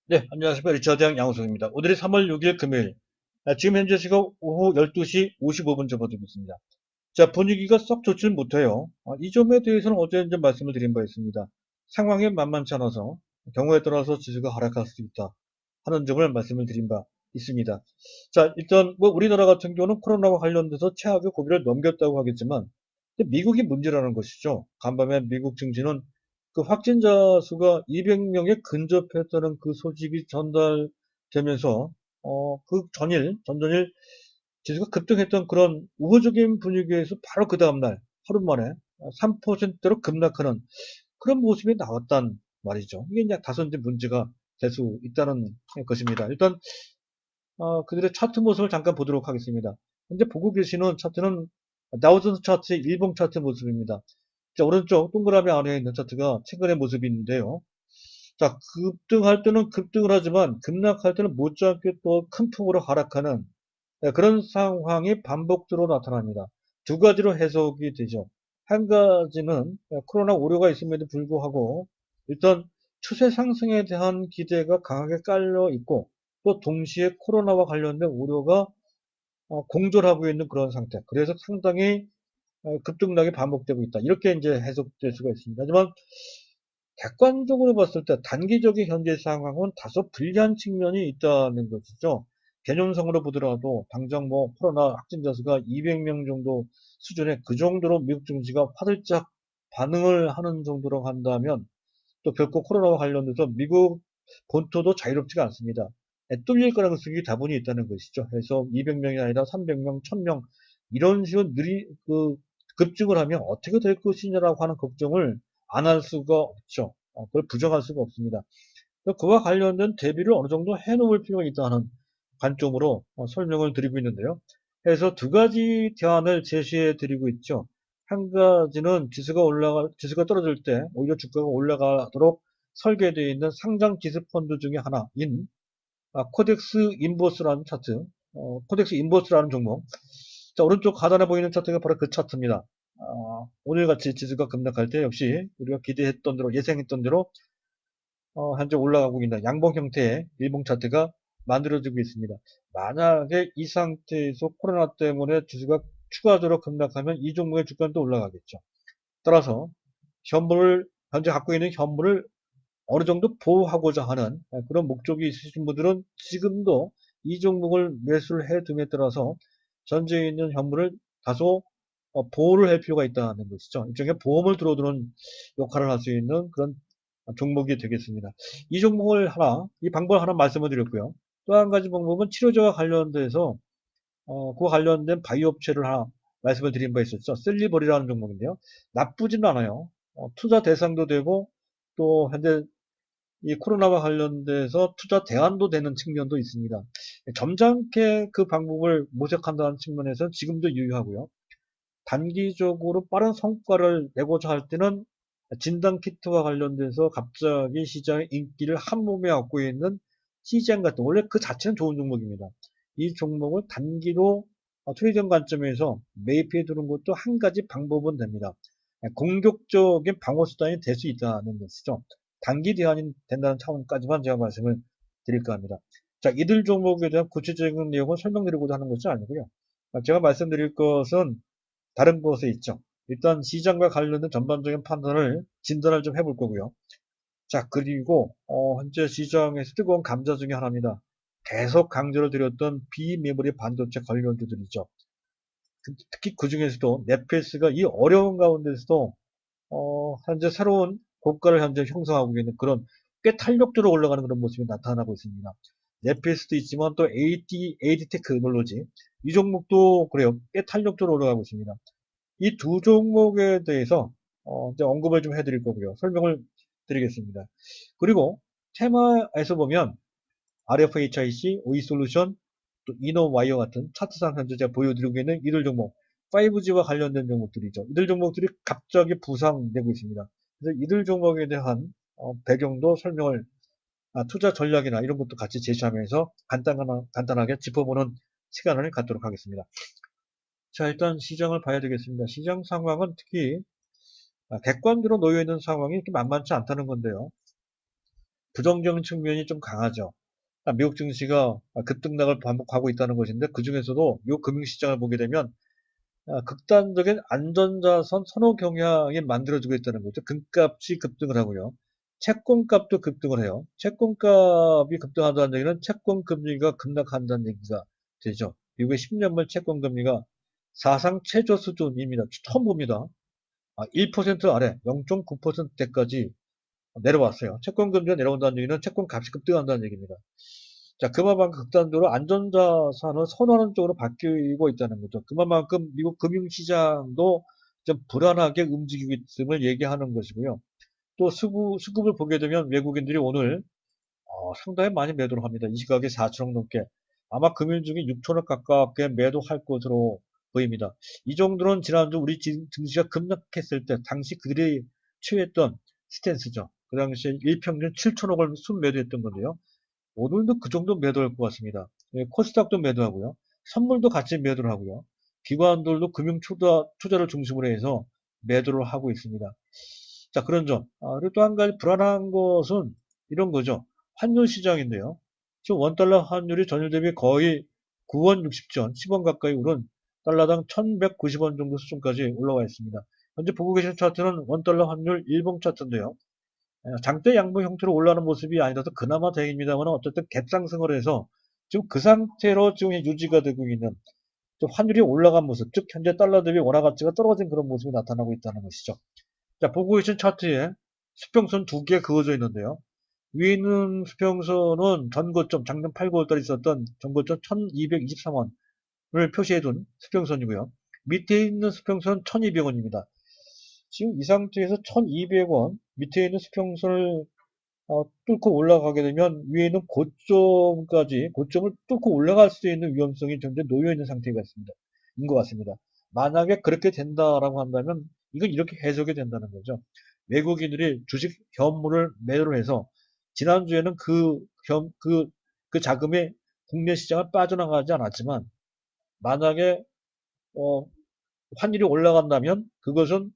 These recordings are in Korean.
네, 안녕하십니까. 리처드양 양호석입니다. 오늘이 3월 6일 금요일. 지금 현재 시각 오후 12시 55분 접어들고 있습니다. 자, 분위기가 썩 좋지 못해요. 이 점에 대해서는 어제 이제 말씀을 드린 바 있습니다. 상황이 만만치 않아서 경우에 따라서 지수가 하락할 수 있다 하는 점을 말씀을 드린 바 있습니다. 자, 일단 뭐 우리나라 같은 경우는 코로나와 관련돼서 최악의 고비를 넘겼다고 하겠지만 미국이 문제라는 것이죠. 간밤에 미국 증시는 그 확진자 수가 200명에 근접했다는 그 소식이 전달되면서 그 전전일 지수가 급등했던 그런 우호적인 분위기에서 바로 그 다음날 하루 만에 3%로 급락하는 그런 모습이 나왔단 말이죠. 이게 이제 다소 이제 문제가 될 수 있다는 것입니다. 일단 그들의 차트 모습을 잠깐 보도록 하겠습니다. 현재 보고 계시는 차트는 다우존스 차트의 일봉 차트 모습입니다. 자, 오른쪽 동그라미 안에 있는 차트가 최근의 모습이 있는데요. 자, 급등할 때는 급등을 하지만 급락할 때는 못지않게 또 큰 폭으로 하락하는 그런 상황이 반복적으로 나타납니다. 두 가지로 해석이 되죠. 한 가지는 코로나 우려가 있음에도 불구하고 일단 추세 상승에 대한 기대가 강하게 깔려 있고 또 동시에 코로나와 관련된 우려가 공존하고 있는 그런 상태. 그래서 상당히 급등락이 반복되고 있다. 이렇게 이제 해석될 수가 있습니다. 하지만 객관적으로 봤을 때 단기적인 현재 상황은 다소 불리한 측면이 있다는 것이죠. 개념상으로 보더라도 당장 뭐 코로나 확진자 수가 200명 정도 수준의 그 정도로 미국 증시가 화들짝 반응을 하는 정도로 한다면 또 결코 코로나와 관련돼서 미국 본토도 자유롭지가 않습니다. 뚫릴 가능성이 다분히 있다는 것이죠. 그래서 200명이 아니라 300명, 1000명 이런 식으로 급증을 하면 어떻게 될 것이냐라고 하는 걱정을 안 할 수가 없죠. 그걸 부정할 수가 없습니다. 그와 관련된 대비를 어느 정도 해놓을 필요가 있다는 관점으로 설명을 드리고 있는데요. 그래서 두 가지 대안을 제시해 드리고 있죠. 한 가지는 지수가 떨어질 때 오히려 주가가 올라가도록 설계되어 있는 상장 지수 펀드 중에 하나인 코덱스 인버스라는 차트, 코덱스 인버스라는 종목. 자, 오른쪽 하단에 보이는 차트가 바로 그 차트입니다. 오늘같이 지수가 급락할 때 역시 우리가 기대했던 대로 예상했던 대로 현재 올라가고 있는 양봉 형태의 일봉 차트가 만들어지고 있습니다. 만약에 이 상태에서 코로나 때문에 지수가 추가적으로 급락하면 이 종목의 주가는 또 올라가겠죠. 따라서 현재 갖고 있는 현물을 어느 정도 보호하고자 하는 그런 목적이 있으신 분들은 지금도 이 종목을 매수를 해둠에 따라서 전제에 있는 현물을 다소 보호를 할 필요가 있다는 것이죠. 일종의 보험을 들어두는 역할을 할 수 있는 그런 종목이 되겠습니다. 이 방법을 하나 말씀을 드렸고요. 또 한 가지 방법은 치료제와 관련돼서 그와 관련된 바이오 업체를 하나 말씀을 드린 바 있었죠. 셀리버리라는 종목인데요. 나쁘지는 않아요. 투자 대상도 되고 또 현재 이 코로나와 관련돼서 투자 대안도 되는 측면도 있습니다. 점잖게 그 방법을 모색한다는 측면에서 지금도 유효하고요. 단기적으로 빠른 성과를 내고자 할 때는 진단키트와 관련돼서 갑자기 시장의 인기를 한몸에 얻고 있는 CGM 같은 원래 그 자체는 좋은 종목입니다. 이 종목을 단기로 트레이딩 관점에서 매입해 두는 것도 한 가지 방법은 됩니다. 공격적인 방어 수단이 될 수 있다는 것이죠. 단기 대안이 된다는 차원까지만 제가 말씀을 드릴까 합니다. 자, 이들 종목에 대한 구체적인 내용을 설명드리고자 하는 것이 아니고요. 제가 말씀드릴 것은 다른 곳에 있죠. 일단 시장과 관련된 전반적인 진단을 좀 해볼 거고요. 자, 그리고 현재 시장에서 뜨거운 감자 중에 하나입니다. 계속 강조를 드렸던 비메모리 반도체 관련주들이죠. 특히 그 중에서도 넷페이스가 이 어려운 가운데서도 현재 새로운 고가를 현재 형성하고 있는 그런 꽤 탄력적으로 올라가는 그런 모습이 나타나고 있습니다. 넷페이스도 있지만 또 AD테크놀로지 이 종목도 그래요. 꽤 탄력적으로 올라가고 있습니다. 이 두 종목에 대해서 이제 언급을 좀 해드릴 거고요. 설명을 드리겠습니다. 그리고 테마에서 보면 RFHIC, OE솔루션, 또 이노와이어 같은 차트상 현재 제가 보여드리고 있는 이들 종목, 5G와 관련된 종목들이죠. 이들 종목들이 갑자기 부상되고 있습니다. 그래서 이들 종목에 대한 배경도 설명을 투자 전략이나 이런 것도 같이 제시하면서 간단하게 짚어보는 시간을 갖도록 하겠습니다. 자, 일단 시장을 봐야 되겠습니다. 시장 상황은 특히 객관적으로 놓여 있는 상황이 이렇게 만만치 않다는 건데요. 부정적인 측면이 좀 강하죠. 미국 증시가 급등락을 반복하고 있다는 것인데 그 중에서도 미국 금융시장을 보게 되면 극단적인 안전자산 선호 경향이 만들어지고 있다는 거죠. 금값이 급등을 하고요. 채권값도 급등을 해요. 채권값이 급등한다는 얘기는 채권 금리가 급락한다는 얘기가 되죠. 미국의 10년물 채권 금리가 사상 최저 수준입니다. 처음 봅니다. 1% 아래 0.9%대까지 내려왔어요. 채권 금리가 내려온다는 얘기는 채권 값이 급등한다는 얘기입니다. 자, 그만큼 극단적으로 안전자산을 선호하는 쪽으로 바뀌고 있다는 거죠. 그만큼 미국 금융시장도 좀 불안하게 움직이고 있음을 얘기하는 것이고요. 또 수급을 보게 되면 외국인들이 오늘 상당히 많이 매도를 합니다. 이 시각에 4천억 넘게. 아마 금일 중에 6천억 가깝게 매도할 것으로 보입니다. 이 정도는 지난주 우리 증시가 급락했을 때 당시 그들이 취했던 스탠스죠. 그 당시에 일평균 7천억을 순매도했던 건데요. 오늘도 그 정도 매도할 것 같습니다. 예, 코스닥도 매도하고요. 선물도 같이 매도를 하고요. 기관들도 금융 투자를 중심으로 해서 매도를 하고 있습니다. 자, 그런 점. 그리고 또 한 가지 불안한 것은 이런 거죠. 환율 시장인데요. 지금 원달러 환율이 전일 대비 거의 9원 60전, 10원 가까이 오른 달러당 1190원 정도 수준까지 올라와 있습니다. 현재 보고 계신 차트는 원달러 환율 일봉 차트인데요. 장대 양봉 형태로 올라가는 모습이 아니라서 그나마 다행입니다만 어쨌든 갭상승을 해서 지금 그 상태로 지금 유지가 되고 있는 좀 환율이 올라간 모습, 즉 현재 달러 대비 원화 가치가 떨어진 그런 모습이 나타나고 있다는 것이죠. 자, 보고 계신 차트에 수평선 두 개 그어져 있는데요. 위에 있는 수평선은 전고점, 작년 8, 9월달에 있었던 전고점 1223원을 표시해둔 수평선이고요. 밑에 있는 수평선 1200원입니다. 지금 이 상태에서 1200원 밑에 있는 수평선을 뚫고 올라가게 되면 위에 있는 고점을 뚫고 올라갈 수 있는 위험성이 현재 놓여 있는 상태가 있습니다. 인 것 같습니다. 만약에 그렇게 된다라고 한다면 이건 이렇게 해석이 된다는 거죠. 외국인들이 주식 현물을 매도를 해서 지난주에는 그 자금이 국내 시장을 빠져나가지 않았지만 만약에 어, 환율이 올라간다면 그것은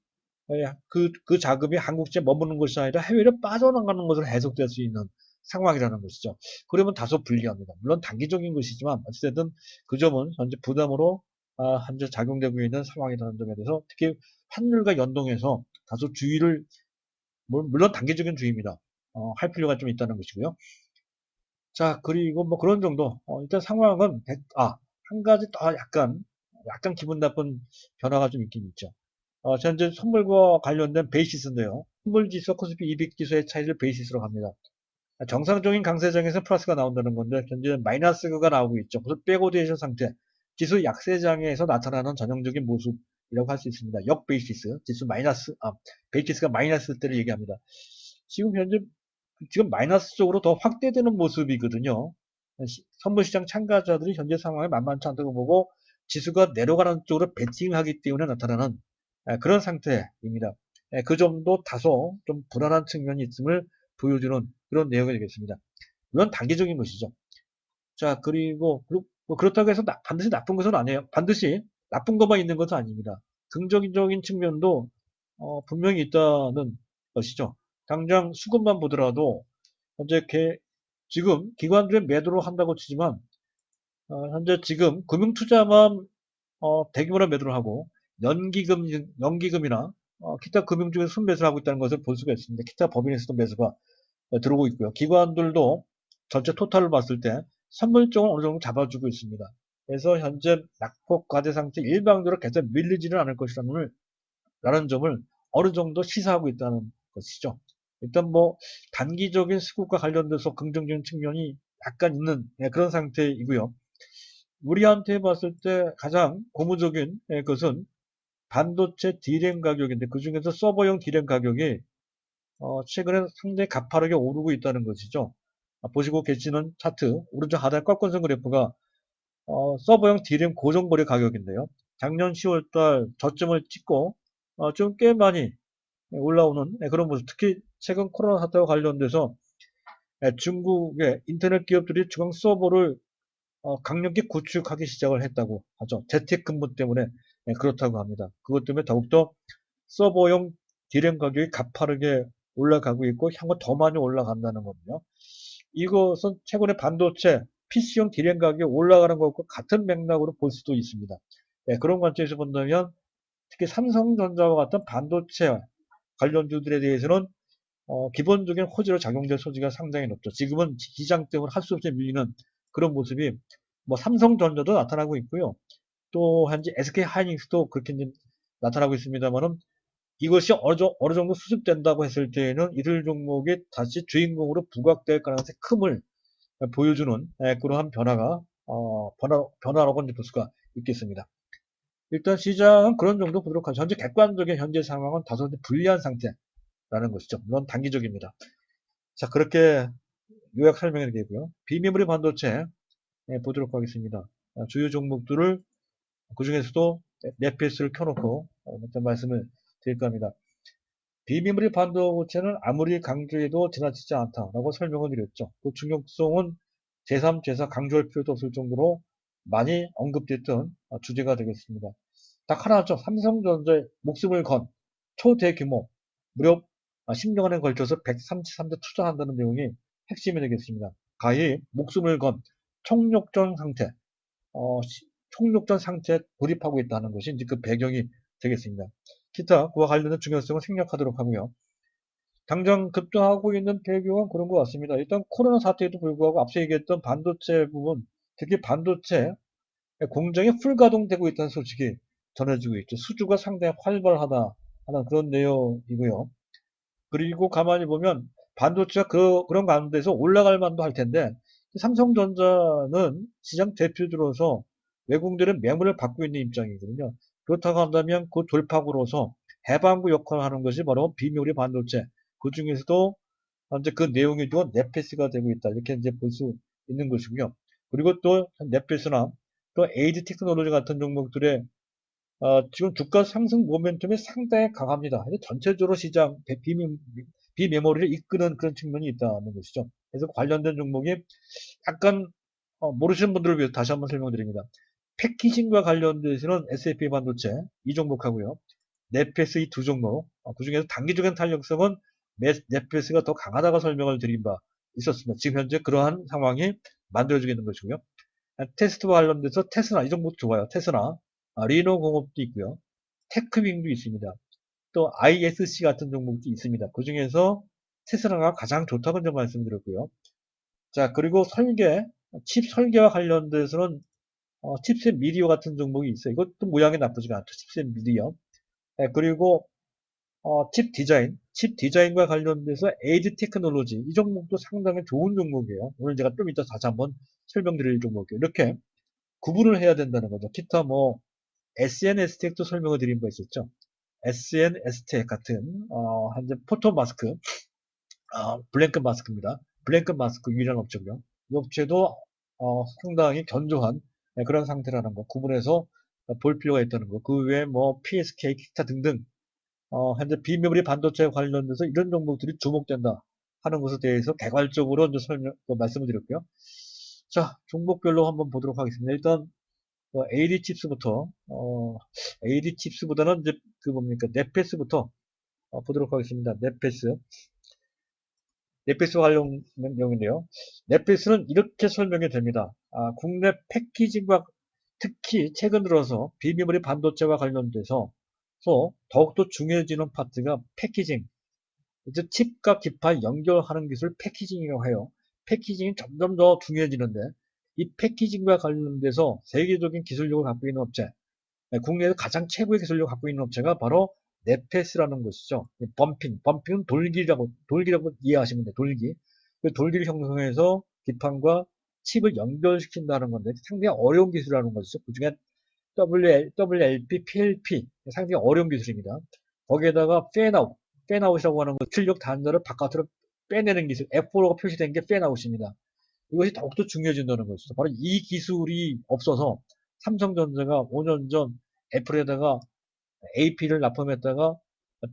그 자금이 한국지에 머무는 것이 아니라 해외로 빠져나가는 것으로 해석될 수 있는 상황이라는 것이죠. 그러면 다소 불리합니다. 물론 단기적인 것이지만 어찌됐든 그 점은 현재 부담으로 현재 작용되고 있는 상황이라는 점에 대해서 특히 환율과 연동해서 다소 주의를 물론 단기적인 주의입니다. 할 필요가 좀 있다는 것이고요. 자, 그리고 뭐 그런 정도. 일단 상황은 한 가지 더 약간 기분 나쁜 변화가 좀 있긴 있죠. 현재 선물과 관련된 베이시스인데요. 선물지수 코스피 200 지수의 차이를 베이시스로 합니다. 정상적인 강세장에서 플러스가 나온다는 건데 현재 마이너스가 나오고 있죠. 그래서 백오디에이션 상태, 지수 약세장에서 나타나는 전형적인 모습이라고 할 수 있습니다. 역 베이시스, 베이시스가 마이너스 때를 얘기합니다. 지금 마이너스 쪽으로 더 확대되는 모습이거든요. 선물시장 참가자들이 현재 상황에 만만치 않다고 보고 지수가 내려가는 쪽으로 베팅하기 때문에 나타나는 그런 상태입니다. 그 점도 다소 좀 불안한 측면이 있음을 보여주는 그런 내용이 되겠습니다. 물론 단기적인 것이죠. 자, 그리고 뭐 그렇다고 해서 반드시 나쁜 것은 아니에요. 반드시 나쁜 것만 있는 것은 아닙니다. 긍정적인 측면도 분명히 있다는 것이죠. 당장 수급만 보더라도 현재 지금 기관들의 매도를 한다고 치지만 현재 지금 금융투자만 대규모로 매도를 하고 연기금이나 기타 금융 중에서 순매수를 하고 있다는 것을 볼 수가 있습니다. 기타 법인에서도 매수가 들어오고 있고요. 기관들도 전체 토탈을 봤을 때 선물 쪽은 어느 정도 잡아주고 있습니다. 그래서 현재 낙폭 과대 상태 일방적으로 계속 밀리지는 않을 것이라는 점을 어느 정도 시사하고 있다는 것이죠. 일단 뭐 단기적인 수급과 관련돼서 긍정적인 측면이 약간 있는 그런 상태이고요. 우리한테 봤을 때 가장 고무적인 것은 반도체 D램 가격인데 그 중에서 서버용 D램 가격이 최근에 상당히 가파르게 오르고 있다는 것이죠. 보시고 계시는 차트 오른쪽 하단의 꺾은선 그래프가 서버용 D램 고정거래 가격인데요. 작년 10월달 저점을 찍고 좀 꽤 많이 올라오는 그런 모습. 특히 최근 코로나 사태와 관련돼서 중국의 인터넷 기업들이 중앙 서버를 강력히 구축하기 시작을 했다고 하죠. 재택근무 때문에 그렇다고 합니다. 그것 때문에 더욱더 서버용 D램 가격이 가파르게 올라가고 있고 향후 더 많이 올라간다는 거군요. 이것은 최근에 반도체, PC용 디램 가격이 올라가는 것과 같은 맥락으로 볼 수도 있습니다. 네, 그런 관점에서 본다면 특히 삼성전자와 같은 반도체 관련주들에 대해서는 기본적인 호재로 작용될 소지가 상당히 높죠. 지금은 기장 때문에 할 수 없이 밀리는 그런 모습이 뭐 삼성전자도 나타나고 있고요. 또 현재 SK 하이닉스도 그렇게 이제 나타나고 있습니다만은 이것이 어느 정도 수습된다고 했을 때에는 이들 종목이 다시 주인공으로 부각될 가능성이 큼을 보여주는 그러한 변화라고 볼 수가 있겠습니다. 일단 시장은 그런 정도 보도록 하죠. 현재 객관적인 현재 상황은 다소 불리한 상태라는 것이죠. 물론 단기적입니다. 자, 그렇게 요약 설명해 드리고요. 비메모리 반도체 보도록 하겠습니다. 주요 종목들을 그 중에서도 넷피스를 켜놓고 말씀을 드릴까 합니다. 비메모리 반도체는 아무리 강조해도 지나치지 않다라고 설명을 드렸죠. 그 중요성은 제3, 제4 강조할 필요도 없을 정도로 많이 언급됐던 주제가 되겠습니다. 딱 하나죠. 삼성전자의 목숨을 건 초대규모 무려 10년에 걸쳐서 133대 투자한다는 내용이 핵심이 되겠습니다. 가히 목숨을 건 총력전 상태, 총력전 상태에 돌입하고 있다는 것이 이제 그 배경이 되겠습니다. 기타 그와 관련된 중요성을 생략하도록 하고요. 당장 급등하고 있는 배경은 그런 것 같습니다. 일단 코로나 사태에도 불구하고 앞서 얘기했던 반도체 부분, 특히 반도체 공장이 풀가동되고 있다는 소식이 전해지고 있죠. 수주가 상당히 활발하다 하는 그런 내용이고요. 그리고 가만히 보면 반도체가 그런 가운데서 올라갈 만도 할 텐데 삼성전자는 시장 대표주로서 외국인들은 매물을 받고 있는 입장이거든요. 그렇다고 한다면 그 돌파구로서 해방구 역할을 하는 것이 바로 비메모리 반도체. 그 중에서도 현재 그 내용이 또 넷패스가 되고 있다. 이렇게 이제 볼 수 있는 것이고요. 그리고 또 넷패스나 또 에이드 테크놀로지 같은 종목들의 지금 주가 상승 모멘텀이 상당히 강합니다. 전체적으로 시장 비메모리를 이끄는 그런 측면이 있다는 것이죠. 그래서 관련된 종목이 약간 모르시는 분들을 위해서 다시 한번 설명드립니다. 패키징과 관련돼서는 SAP 반도체 이 종목하고요. 넷패스 이 두 종목, 그 중에서 단기적인 탄력성은 넷패스가 더 강하다고 설명을 드린 바 있었습니다. 지금 현재 그러한 상황이 만들어지고 있는 것이고요. 테스트와 관련돼서 테스나 이 종목 좋아요. 테스나, 리노 공업도 있고요. 테크윙도 있습니다. 또 ISC 같은 종목도 있습니다. 그 중에서 테스라가 가장 좋다고 좀 말씀드렸고요. 자, 그리고 칩 설계와 관련돼서는 칩셋 미디어 같은 종목이 있어요. 이것도 모양이 나쁘지가 않죠. 칩셋 미디어. 그리고 칩 디자인과 관련돼서 에이드 테크놀로지 이 종목도 상당히 좋은 종목이에요. 오늘 제가 좀 이따 다시 한번 설명드릴 종목이에요. 이렇게 구분을 해야 된다는 거죠. 기타 뭐 SNS텍도 설명을 드린 바 있었죠. SNS텍 같은 현재 포토 마스크, 블랭크 마스크입니다. 블랭크 마스크 유일한 업체고요. 이 업체도 상당히 견조한 그런 상태라는 거 구분해서 볼 필요가 있다는 거. 그 외에 뭐 PSK 기타 등등 현재 비메모리 반도체에 관련돼서 이런 종목들이 주목된다 하는 것에 대해서 개괄적으로 이제 말씀을 드렸고요. 자, 종목별로 한번 보도록 하겠습니다. 일단 AD 칩스부터 AD 칩스보다는 이제 그 뭡니까 넷패스부터 보도록 하겠습니다. 넷패스 관련 내용인데요. 넷패스는 이렇게 설명이 됩니다. 국내 패키징과 특히 최근 들어서 비메모리 반도체와 관련돼서 더욱더 중요해지는 파트가 패키징. 이제 칩과 기판 연결하는 기술 패키징이라고 해요. 패키징이 점점 더 중요해지는데 이 패키징과 관련돼서 세계적인 기술력을 갖고 있는 업체, 국내에서 가장 최고의 기술력을 갖고 있는 업체가 바로 넷패스라는 것이죠. 범핑은 돌기라고 이해하시면 돼요. 돌기. 그 돌기를 형성해서 기판과 칩을 연결시킨다는 건데 상당히 어려운 기술이라는 것이죠. 그 중에 WLP, PLP 상당히 어려운 기술입니다. 거기에다가 팬아웃이라고 하는 것, 출력 단자를 바깥으로 빼내는 기술, F4로 표시된 게 팬아웃입니다. 이것이 더욱더 중요해진다는 것이죠. 바로 이 기술이 없어서 삼성전자가 5년 전 애플에다가 AP를 납품했다가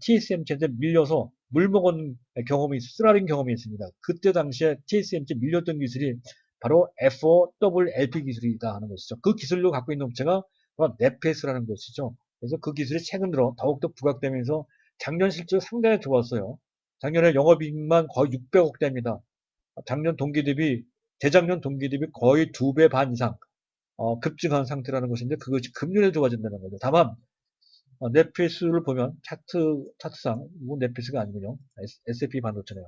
TSMC한테 밀려서 물먹은 경험이, 쓰라린 경험이 있습니다. 그때 당시에 TSMC 밀렸던 기술이 바로 F4WLP 기술이다 하는 것이죠. 그 기술을 갖고 있는 업체가 바로 넷패스라는 것이죠. 그래서 그 기술이 최근 들어 더욱더 부각되면서 작년 실적 상당히 좋았어요. 작년에 영업이익만 거의 600억대입니다. 작년 동기 대비, 재작년 동기 대비 거의 2배 반 이상 급증한 상태라는 것인데 그것이 금년에 좋아진다는 거죠. 다만 넷페이스를 보면 차트상 이건 넷페이스가 아니군요. S&P 반도체네요.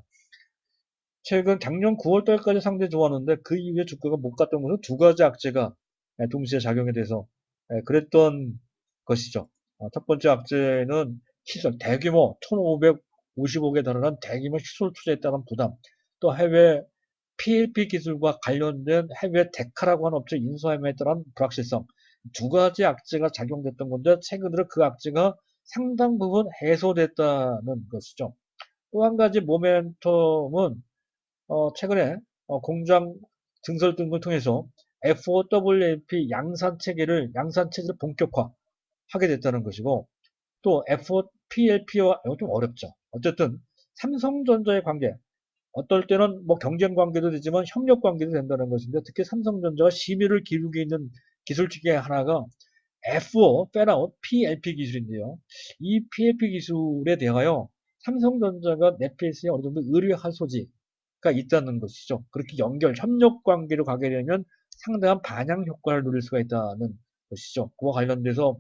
최근 작년 9월 달까지 상당히 좋았는데 그 이후에 주가가 못 갔던 것은 두 가지 악재가 동시에 작용에 대해서 그랬던 것이죠. 첫 번째 악재는 시설 대규모 1,550억에 달하는 대규모 시설 투자에 따른 부담, 또 해외 PLP 기술과 관련된 해외 데카라고 하는 업체 인수함에 따른 불확실성, 두 가지 악재가 작용됐던 건데 최근 들어 그 악재가 상당 부분 해소됐다는 것이죠. 또 한 가지 모멘텀은 최근에 공장 증설 등을 통해서 FOWLP 양산 체계를 본격화하게 됐다는 것이고, 또 FOPLP와 좀 어렵죠. 어쨌든 삼성전자의 관계, 어떨 때는 뭐 경쟁 관계도 되지만 협력 관계도 된다는 것인데, 특히 삼성전자가 심의를 기울이고 있는 기술 중에 하나가 FO, 팬아웃, PLP 기술인데요. 이 PLP 기술에 대하여 삼성전자가 넷페이스에 어느 정도 의뢰할 소지가 있다는 것이죠. 그렇게 협력 관계로 가게 되면 상당한 반향 효과를 누릴 수가 있다는 것이죠. 그와 관련돼서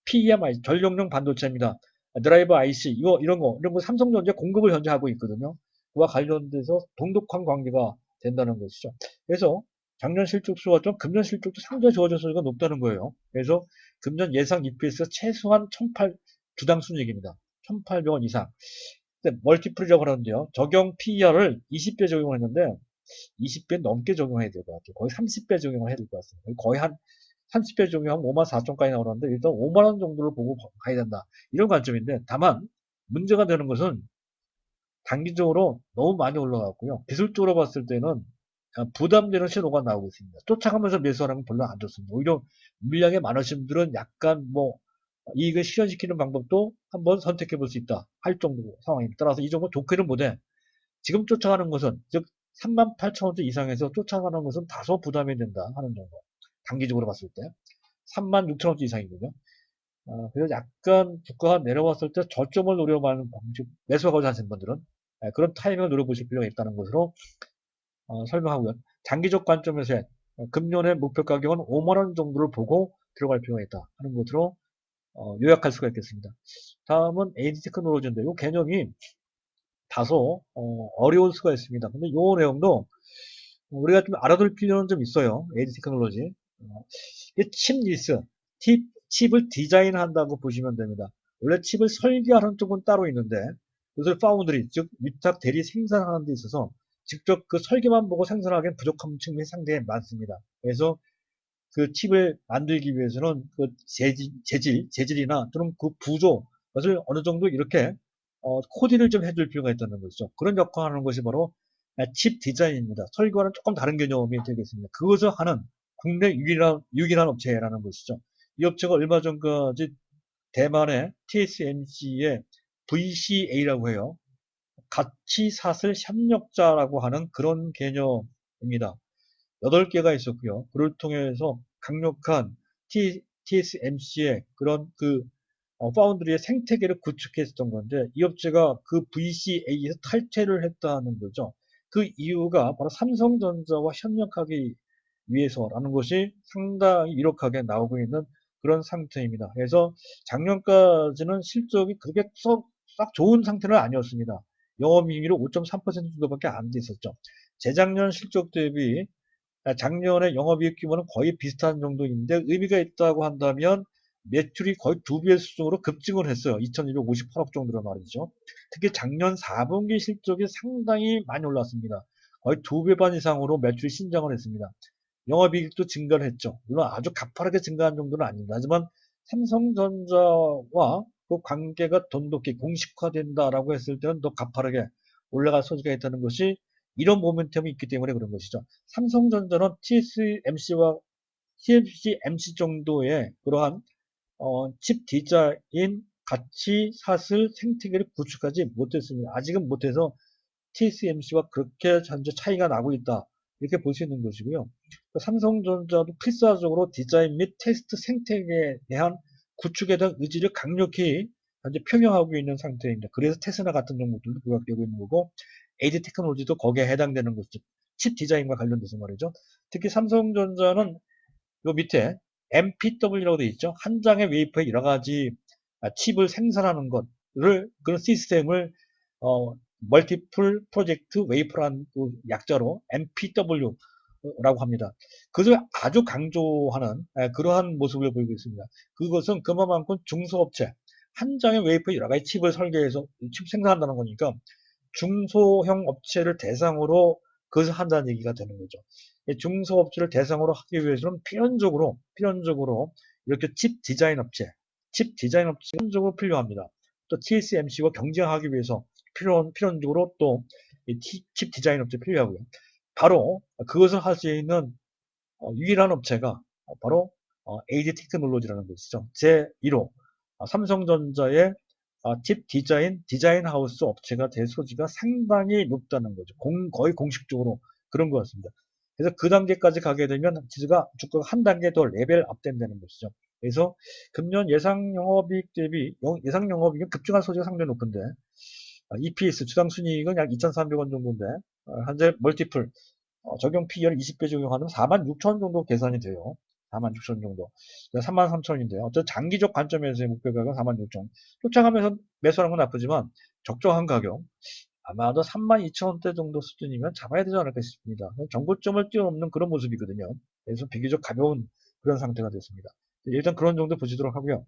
PEMI, 전력용 반도체입니다. 드라이버 IC, 이런 거 삼성전자 공급을 현재 하고 있거든요. 그와 관련돼서 돈독한 관계가 된다는 것이죠. 그래서 작년 실적 수와 금년 실적도 상당히 좋아질 수가 높다는 거예요. 그래서 금년 예상 EPS가 최소한 1,800, 주당 순이익입니다. 1,800원 이상. 멀티플이라고 하는데요. 적용 PER을 20배 적용했는데 20배 넘게 적용해야 될 것 같아요. 거의 30배 적용을 해야 될 것 같습니다. 거의 한 30배 적용하면 54,000까지 나오는데 일단 5만원 정도를 보고 가야 된다. 이런 관점인데, 다만 문제가 되는 것은 단기적으로 너무 많이 올라갔고요. 기술적으로 봤을 때는 부담되는 신호가 나오고 있습니다. 쫓아가면서 매수하는 건 별로 안 좋습니다. 오히려 물량이 많으신 분들은 약간 이익을 실현시키는 방법도 한번 선택해 볼 수 있다 할 정도 상황입니다. 따라서 이 정도 좋게는 못해. 지금 쫓아가는 것은, 즉 38,000원대 이상에서 쫓아가는 것은 다소 부담이 된다 하는 정도. 단기적으로 봤을 때 36,000원대 이상이거든요. 그래서 약간 주가가 내려왔을 때 저점을 노려보는 방식, 매수하고자 하시는 분들은 그런 타이밍을 노려보실 필요가 있다는 것으로 설명하고요. 장기적 관점에서 금년의 목표 가격은 5만원 정도를 보고 들어갈 필요가 있다 하는 것으로 요약할 수가 있겠습니다. 다음은 AD 테크놀로지인데, 이 개념이 다소 어려울 수가 있습니다. 근데 이 내용도 우리가 좀 알아둘 필요는 좀 있어요. AD 테크놀로지. 칩 리스, 칩을 디자인한다고 보시면 됩니다. 원래 칩을 설계하는 쪽은 따로 있는데, 그것을 파운드리, 즉 위탁 대리 생산하는 데 있어서 직접 그 설계만 보고 생산하기엔 부족한 측면이 상당히 많습니다. 그래서 그 칩을 만들기 위해서는 그 재질이나 또는 그 구조, 것을 어느 정도 이렇게 코디를 좀 해줄 필요가 있다는 것이죠. 그런 역할을 하는 것이 바로 칩 디자인입니다. 설계와는 조금 다른 개념이 되겠습니다. 그것을 하는 국내 유일한 업체라는 것이죠. 이 업체가 얼마 전까지 대만의 TSMC의 VCA라고 해요. 같이 사슬 협력자라고 하는 그런 개념입니다. 8개가 있었고요. 그를 통해서 강력한 TSMC의 그런 파운드리의 생태계를 구축했었던 건데, 이 업체가 그 VCA에서 탈퇴를 했다는 거죠. 그 이유가 바로 삼성전자와 협력하기 위해서라는 것이 상당히 이력하게 나오고 있는 그런 상태입니다. 그래서 작년까지는 실적이 그렇게 썩 좋은 상태는 아니었습니다. 영업이익률이 5.3% 정도밖에 안 돼 있었죠. 재작년 실적 대비 작년에 영업이익 규모는 거의 비슷한 정도인데, 의미가 있다고 한다면 매출이 거의 2배 수준으로 급증을 했어요. 2,258억 정도로 말이죠. 특히 작년 4분기 실적이 상당히 많이 올랐습니다. 거의 2배 반 이상으로 매출이 신장을 했습니다. 영업이익도 증가를 했죠. 물론 아주 가파르게 증가한 정도는 아닙니다. 하지만 삼성전자와 그 관계가 돈독히 공식화된다라고 했을 때는 더 가파르게 올라갈 소지가 있다는 것이, 이런 모멘텀이 있기 때문에 그런 것이죠. 삼성전자는 TSMC 정도의 그러한 칩 디자인 같이 사슬 생태계를 구축하지 못했습니다. 아직은 못해서 TSMC와 그렇게 현재 차이가 나고 있다, 이렇게 볼 수 있는 것이고요. 삼성전자도 필사적으로 디자인 및 테스트 생태계에 대한 구축에 대한 의지를 강력히 현재 표명하고 있는 상태입니다. 그래서 테스라 같은 종목들도 부각되고 있는 거고, AD 테크놀로지도 거기에 해당되는 것이죠. 칩 디자인과 관련돼서 말이죠. 특히 삼성전자는 요 밑에 MPW라고 되어 있죠. 한 장의 웨이퍼에 여러 가지 칩을 생산하는 것을 그런 시스템을 멀티플 프로젝트 웨이퍼라는 약자로 MPW라고 합니다. 그것을 아주 강조하는 그러한 모습을 보이고 있습니다. 그것은 그만큼 중소업체 한 장의 웨이퍼에 여러 가지 칩을 설계해서 칩 생산한다는 거니까 중소형 업체를 대상으로 그것을 한다는 얘기가 되는 거죠. 중소업체를 대상으로 하기 위해서는 필연적으로 이렇게 칩 디자인 업체 필연적으로 필요합니다. 또 TSMC와 경쟁하기 위해서 필연적으로 또 칩 디자인 업체 필요하고요. 바로 그것을 할 수 있는 유일한 업체가 바로 AD 테크놀로지라는 것이죠. 제1호 삼성전자의 칩 디자인 하우스 업체가 될 소지가 상당히 높다는 거죠. 거의 공식적으로 그런 것 같습니다. 그래서 그 단계까지 가게 되면 주가가 한 단계 더 레벨 업된다는 것이죠. 그래서 금년 예상 영업이익 대비 예상 영업이익은 급증할 소지가 상당히 높은데 EPS 주당 순이익은 약 2,300원 정도인데 현재 멀티플 적용 PER 20배 적용하면 46,000원 정도 계산이 돼요. 46,000원 정도. 33,000원인데요. 어쨌든 장기적 관점에서의 목표 가격은 46,000원. 쫓아가면서 매수하는 건 나쁘지만 적정한 가격. 아마도 32,000원대 정도 수준이면 잡아야 되지 않을까 싶습니다. 정고점을 뛰어넘는 그런 모습이거든요. 그래서 비교적 가벼운 그런 상태가 됐습니다. 일단 그런 정도 보시도록 하고요.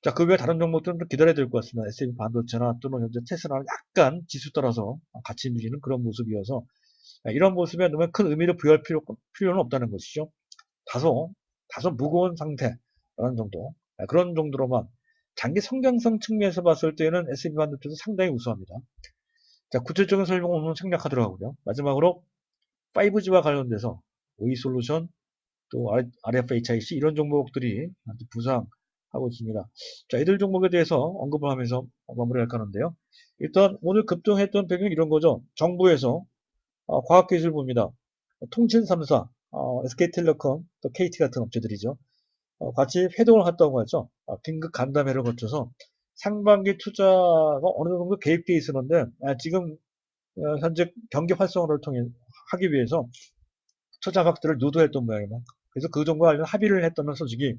자, 그 외에 다른 종목들은 좀 기다려야 될 것 같습니다. SB 반도체나 또는 현재 테슬라는 약간 지수 따라서 같이 밀리는 그런 모습이어서 이런 모습에 너무 큰 의미를 부여할 필요는 없다는 것이죠. 다소 무거운 상태라는 정도. 그런 정도로만 장기 성장성 측면에서 봤을 때는 S&P 반도체도 상당히 우수합니다. 자, 구체적인 설명은 오늘 생략하도록 하고요. 마지막으로 5G와 관련돼서 OE솔루션, 또 RFHIC 이런 종목들이 부상하고 있습니다. 자, 이들 종목에 대해서 언급을 하면서 마무리할까 하는데요. 일단 오늘 급등했던 배경이 이런 거죠. 정부에서 과학기술부입니다. 통신 3사, SK텔레콤, 또 KT 같은 업체들이죠. 같이 회동을 했다고 하죠. 긴급 간담회를 거쳐서 상반기 투자가 어느 정도 계획되어 있었는데 지금 현재 경기 활성화를 통해 하기 위해서 투자 확대를 누도했던 모양입니다. 그래서 그 정도 관련 합의를 했다는 소식이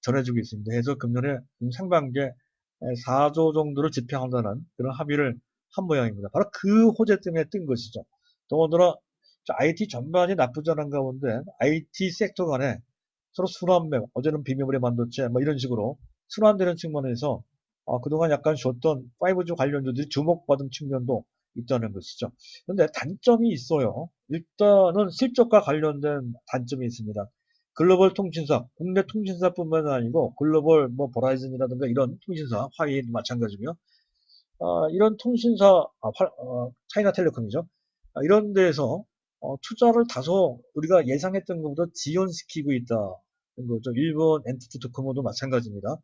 전해지고 있습니다. 그래서 금년에 상반기에 4조 정도를 집행한다는 그런 합의를 한 모양입니다. 바로 그 호재 때문에 뜬 것이죠. 더군다나 IT 전반이 나쁘지 않은 가운데 IT 섹터 간에 서로 순환매, 어제는 비메모리 반도체 뭐 이런 식으로 순환되는 측면에서 그동안 약간 쉬었던 5G 관련주들이 주목받은 측면도 있다는 것이죠. 그런데 단점이 있어요. 일단은 실적과 관련된 단점이 있습니다. 글로벌 통신사, 국내 통신사뿐만 아니고 글로벌 뭐 버라이즌이라든가 이런 통신사, 화웨이도 마찬가지고요. 이런 통신사, 차이나텔레콤이죠. 이런 데에서 투자를 다소 우리가 예상했던 것보다 지연시키고 있다는 거죠. 일본 엔티티 도코모도 마찬가지입니다.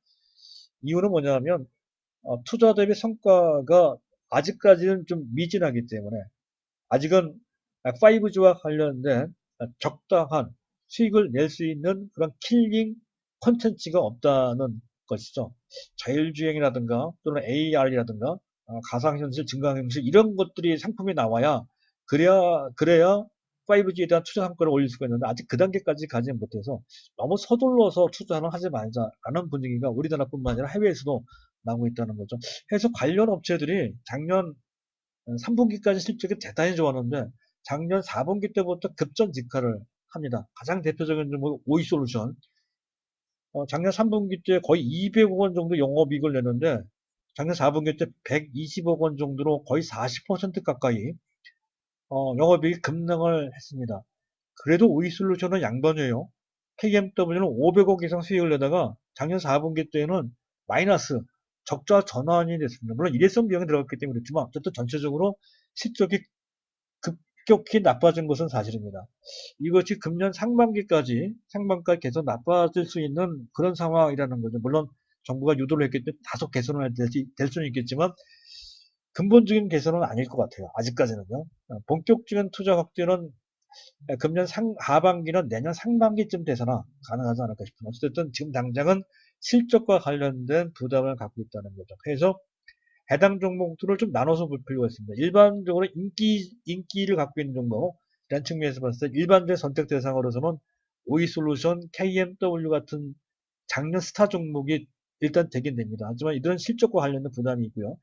이유는 뭐냐면 투자 대비 성과가 아직까지는 좀 미진하기 때문에 아직은 5G와 관련된 적당한 수익을 낼 수 있는 그런 킬링 콘텐츠가 없다는 것이죠. 자율주행이라든가 또는 AR이라든가 가상현실, 증강현실 이런 것들이 상품이 나와야 그래야 5G에 대한 투자 성과를 올릴 수가 있는데 아직 그 단계까지 가지 못해서 너무 서둘러서 투자는 하지 말자라는 분위기가 우리나라뿐만 아니라 해외에서도 나오고 있다는 거죠. 그래서 관련 업체들이 작년 3분기까지 실적이 대단히 좋았는데 작년 4분기 때부터 급전직하를 합니다. 가장 대표적인 종목 오이솔루션. 작년 3분기 때 거의 200억 원 정도 영업이익을 내는데 작년 4분기 때 120억 원 정도로 거의 40% 가까이 영업이익이 급등을 했습니다. 그래도 오이솔루션은 양반이에요. KMW는 500억 이상 수익을 내다가 작년 4분기 때는 마이너스 적자 전환이 됐습니다. 물론 일회성 비용이 들어갔기 때문에 그렇지만 어쨌든 전체적으로 실적이 급격히 나빠진 것은 사실입니다. 이것이 금년 상반기까지 계속 나빠질 수 있는 그런 상황이라는 거죠. 물론 정부가 유도를 했기 때문에 다소 개선을 될 수는 있겠지만 근본적인 개선은 아닐 것 같아요. 아직까지는요. 본격적인 투자 확대는 금년 하반기는 내년 상반기쯤 돼서나 가능하지 않을까 싶습니다. 어쨌든 지금 당장은 실적과 관련된 부담을 갖고 있다는 거죠. 그래서 해당 종목들을 좀 나눠서 볼 필요가 있습니다. 일반적으로 인기를 갖고 있는 종목이라는 측면에서 봤을 때 일반적인 선택 대상으로서는 오이솔루션, KMW 같은 작년 스타 종목이 일단 되긴 됩니다. 하지만 이들은 실적과 관련된 부담이 있고요.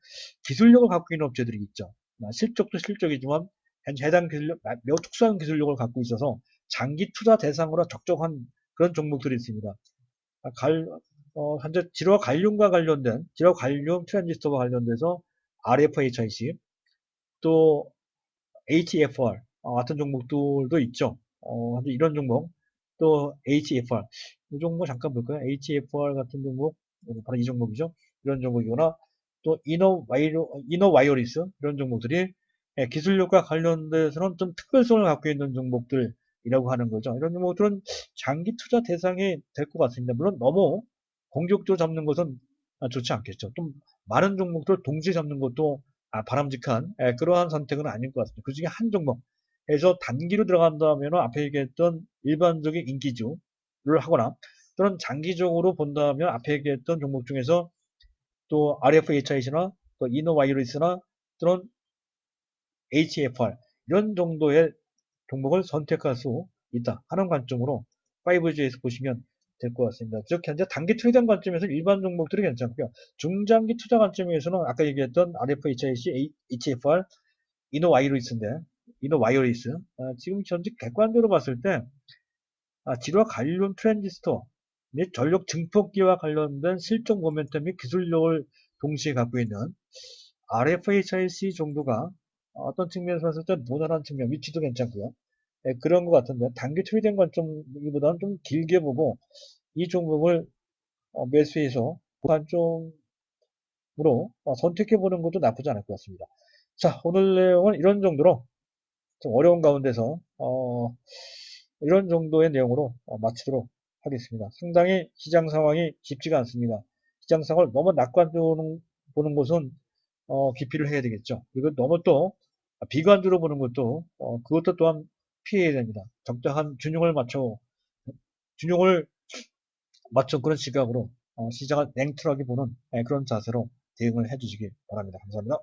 기술력을 갖고 있는 업체들이 있죠. 실적도 실적이지만 현재 해당 기술력, 매우 특수한 기술력을 갖고 있어서 장기 투자 대상으로 적정한 그런 종목들이 있습니다. 현재 질화 관련과 관련된, 질화 관련 트랜지스터와 관련돼서 RFHIC, 또 HFR 같은 종목들도 있죠. 현재 이런 종목, 또 HFR, 이 종목 잠깐 볼까요? HFR 같은 종목, 바로 이 종목이죠. 이런 종목이거나, 또 이너와이어리스, 이런 종목들이 기술력과 관련돼서는 좀 특별성을 갖고 있는 종목들이라고 하는 거죠. 이런 종목들은 장기 투자 대상이 될 것 같습니다. 물론 너무 공격적으로 잡는 것은 좋지 않겠죠. 좀 많은 종목들을 동시에 잡는 것도 바람직한 그러한 선택은 아닐 것 같습니다. 그 중에 한 종목에서 단기로 들어간다면 앞에 얘기했던 일반적인 인기주를 하거나 또는 장기적으로 본다면 앞에 얘기했던 종목 중에서 또 RFHIC나 또 이노와이러스나 또는 HFR 이런 정도의 종목을 선택할 수 있다 하는 관점으로 5G에서 보시면 될 것 같습니다. 즉 현재 단기 트레이딩 관점에서 일반 종목들이 괜찮고요. 중장기 투자 관점에서는 아까 얘기했던 RFHIC, HFR, 이노와이러스인데 이노와이러스 지금 현재 객관적으로 봤을 때 질화 관련 트랜지스터 및 전력 증폭기와 관련된 실적 모멘텀 및 기술력을 동시에 갖고 있는 RFHIC 정도가 어떤 측면에서 봤을 때 무난한 측면, 위치도 괜찮고요. 그런 것 같은데 단기 트레이딩 관점보다는 좀 길게 보고 이 종목을 매수해서 관점으로 선택해 보는 것도 나쁘지 않을 것 같습니다. 자, 오늘 내용은 이런 정도로 좀 어려운 가운데서 이런 정도의 내용으로 마치도록 하겠습니다. 상당히 시장 상황이 쉽지가 않습니다. 시장 상황을 너무 낙관적으로 보는 것은 기피를 해야 되겠죠. 그리고 너무 또 비관적으로 보는 것도 그것도 또한 피해야 됩니다. 적당한 균형을 맞춘 그런 시각으로 시장을 냉철하게 보는 그런 자세로 대응을 해주시기 바랍니다. 감사합니다.